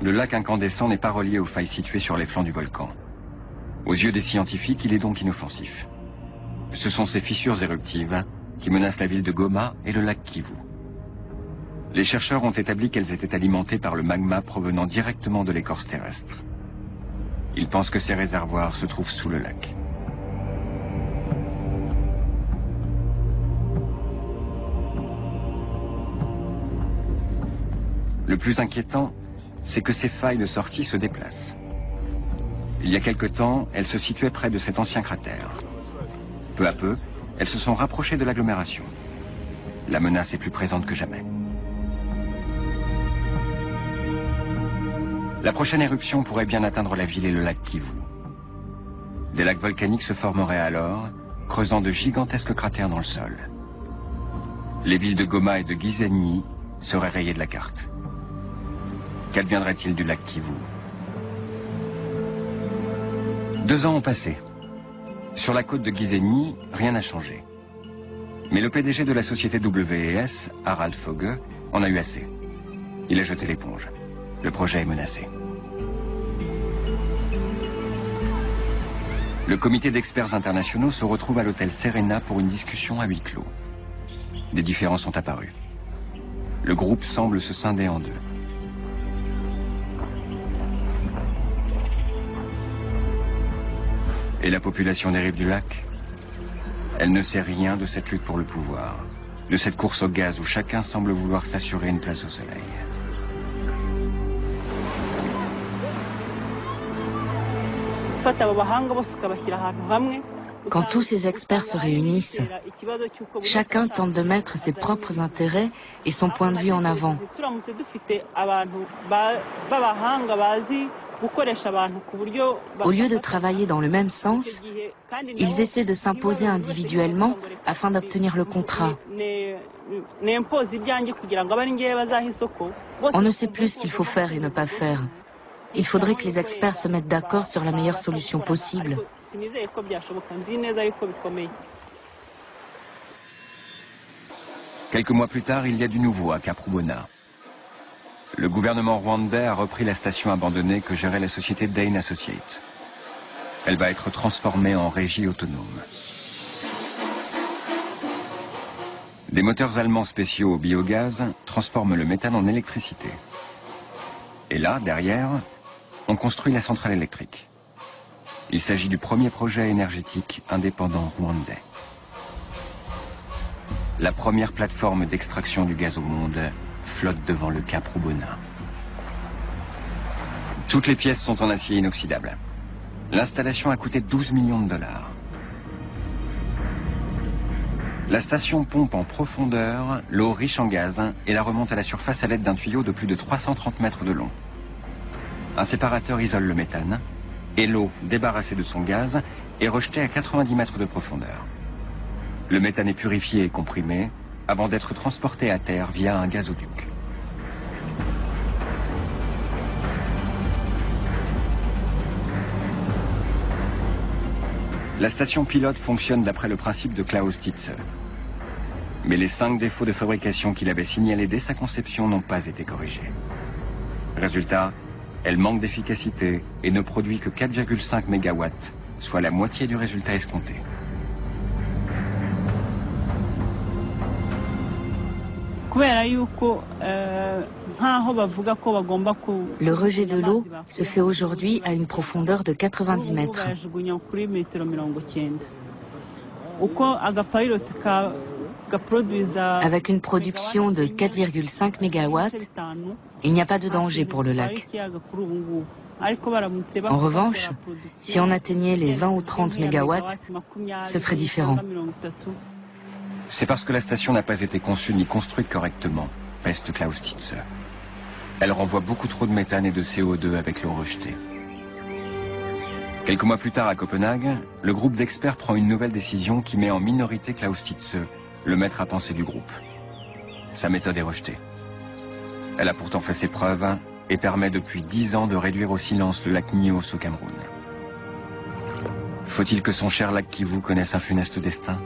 le lac incandescent n'est pas relié aux failles situées sur les flancs du volcan. Aux yeux des scientifiques, il est donc inoffensif. Ce sont ces fissures éruptives qui menacent la ville de Goma et le lac Kivu. Les chercheurs ont établi qu'elles étaient alimentées par le magma provenant directement de l'écorce terrestre. Ils pensent que ces réservoirs se trouvent sous le lac. Le plus inquiétant, c'est que ces failles de sortie se déplacent. Il y a quelque temps, elles se situaient près de cet ancien cratère. Peu à peu, elles se sont rapprochées de l'agglomération. La menace est plus présente que jamais. La prochaine éruption pourrait bien atteindre la ville et le lac Kivu. Des lacs volcaniques se formeraient alors, creusant de gigantesques cratères dans le sol. Les villes de Goma et de Gisenyi seraient rayées de la carte. Qu'adviendrait-il du lac Kivu? 2 ans ont passé. Sur la côte de Gisenyi, rien n'a changé. Mais le PDG de la société WES, Harald Fogge, en a eu assez. Il a jeté l'éponge. Le projet est menacé. Le comité d'experts internationaux se retrouve à l'hôtel Serena pour une discussion à huis clos. Des différends sont apparus. Le groupe semble se scinder en deux. Et la population des rives du lac? Elle ne sait rien de cette lutte pour le pouvoir, de cette course au gaz où chacun semble vouloir s'assurer une place au soleil. Quand tous ces experts se réunissent, chacun tente de mettre ses propres intérêts et son point de vue en avant. Au lieu de travailler dans le même sens, ils essaient de s'imposer individuellement afin d'obtenir le contrat. On ne sait plus ce qu'il faut faire et ne pas faire. Il faudrait que les experts se mettent d'accord sur la meilleure solution possible. Quelques mois plus tard, il y a du nouveau à Kaprubona. Le gouvernement rwandais a repris la station abandonnée que gérait la société Dane Associates. Elle va être transformée en régie autonome. Des moteurs allemands spéciaux au biogaz transforment le méthane en électricité. Et là, derrière, on construit la centrale électrique. Il s'agit du premier projet énergétique indépendant rwandais. La première plateforme d'extraction du gaz au monde flotte devant le Kaprubona. Toutes les pièces sont en acier inoxydable. L'installation a coûté 12 millions de dollars. La station pompe en profondeur l'eau riche en gaz et la remonte à la surface à l'aide d'un tuyau de plus de 330 mètres de long. Un séparateur isole le méthane et l'eau, débarrassée de son gaz, est rejetée à 90 mètres de profondeur. Le méthane est purifié et comprimé avant d'être transporté à terre via un gazoduc. La station pilote fonctionne d'après le principe de Klaus Titze. Mais les 5 défauts de fabrication qu'il avait signalés dès sa conception n'ont pas été corrigés. Résultat, elle manque d'efficacité et ne produit que 4,5 MW, soit la moitié du résultat escompté. Le rejet de l'eau se fait aujourd'hui à une profondeur de 90 mètres. Avec une production de 4,5 MW, il n'y a pas de danger pour le lac. En revanche, si on atteignait les 20 ou 30 MW, ce serait différent. C'est parce que la station n'a pas été conçue ni construite correctement, peste Klaus Titze. Elle renvoie beaucoup trop de méthane et de CO2 avec l'eau rejetée. Quelques mois plus tard à Copenhague, le groupe d'experts prend une nouvelle décision qui met en minorité Klaus Titze, le maître à penser du groupe. Sa méthode est rejetée. Elle a pourtant fait ses preuves et permet depuis 10 ans de réduire au silence le lac Nyos au Cameroun. Faut-il que son cher lac Kivu connaisse un funeste destin ?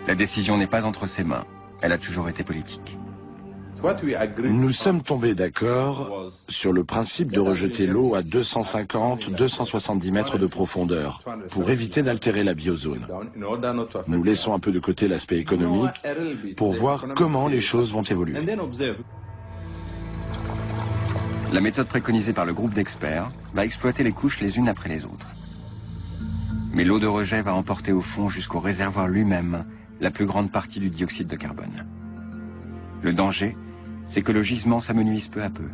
La décision n'est pas entre ses mains, elle a toujours été politique. Nous sommes tombés d'accord sur le principe de rejeter l'eau à 250-270 mètres de profondeur pour éviter d'altérer la biozone. Nous laissons un peu de côté l'aspect économique pour voir comment les choses vont évoluer. La méthode préconisée par le groupe d'experts va exploiter les couches les unes après les autres. Mais l'eau de rejet va emporter au fond jusqu'au réservoir lui-même la plus grande partie du dioxyde de carbone. Le danger, c'est que le gisement s'amenuise peu à peu.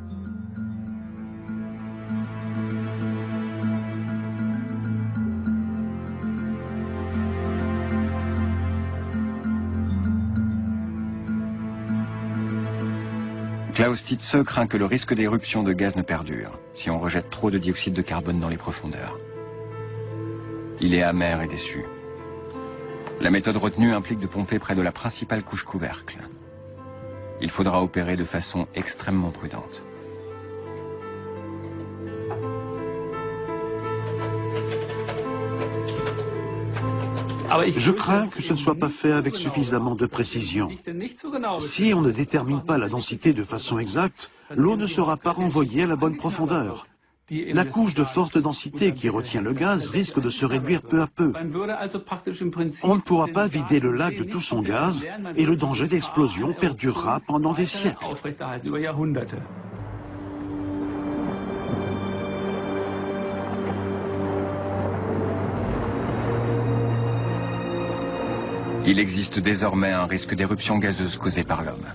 Klaus Titze craint que le risque d'éruption de gaz ne perdure si on rejette trop de dioxyde de carbone dans les profondeurs. Il est amer et déçu. La méthode retenue implique de pomper près de la principale couche couvercle. Il faudra opérer de façon extrêmement prudente. Je crains que ce ne soit pas fait avec suffisamment de précision. Si on ne détermine pas la densité de façon exacte, l'eau ne sera pas renvoyée à la bonne profondeur. La couche de forte densité qui retient le gaz risque de se réduire peu à peu. On ne pourra pas vider le lac de tout son gaz et le danger d'explosion perdurera pendant des siècles. Il existe désormais un risque d'éruption gazeuse causée par l'homme.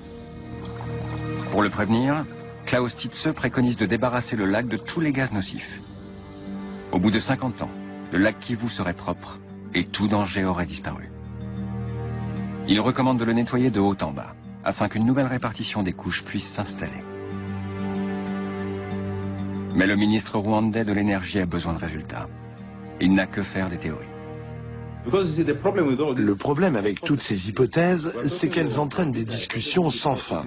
Pour le prévenir, Klaus Titze préconise de débarrasser le lac de tous les gaz nocifs. Au bout de 50 ans, le lac Kivu serait propre et tout danger aurait disparu. Il recommande de le nettoyer de haut en bas, afin qu'une nouvelle répartition des couches puisse s'installer. Mais le ministre rwandais de l'énergie a besoin de résultats. Il n'a que faire des théories. Le problème avec toutes ces hypothèses, c'est qu'elles entraînent des discussions sans fin.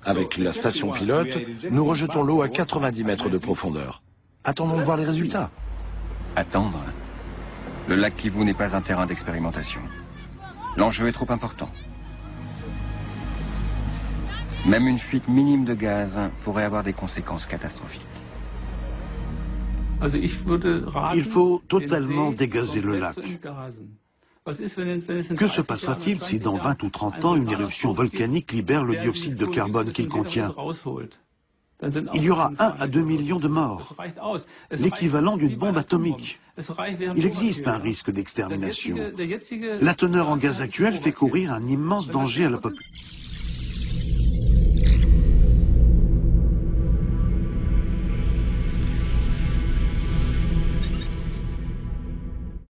Avec la station pilote, nous rejetons l'eau à 90 mètres de profondeur. Attendons de voir les résultats. Attendre. Le lac Kivu n'est pas un terrain d'expérimentation. L'enjeu est trop important. Même une fuite minime de gaz pourrait avoir des conséquences catastrophiques. Il faut totalement dégazer le lac. Que se passera-t-il si dans 20 ou 30 ans, une éruption volcanique libère le dioxyde de carbone qu'il contient? Il y aura 1 à 2 millions de morts, l'équivalent d'une bombe atomique. Il existe un risque d'extermination. La teneur en gaz actuel fait courir un immense danger à la population.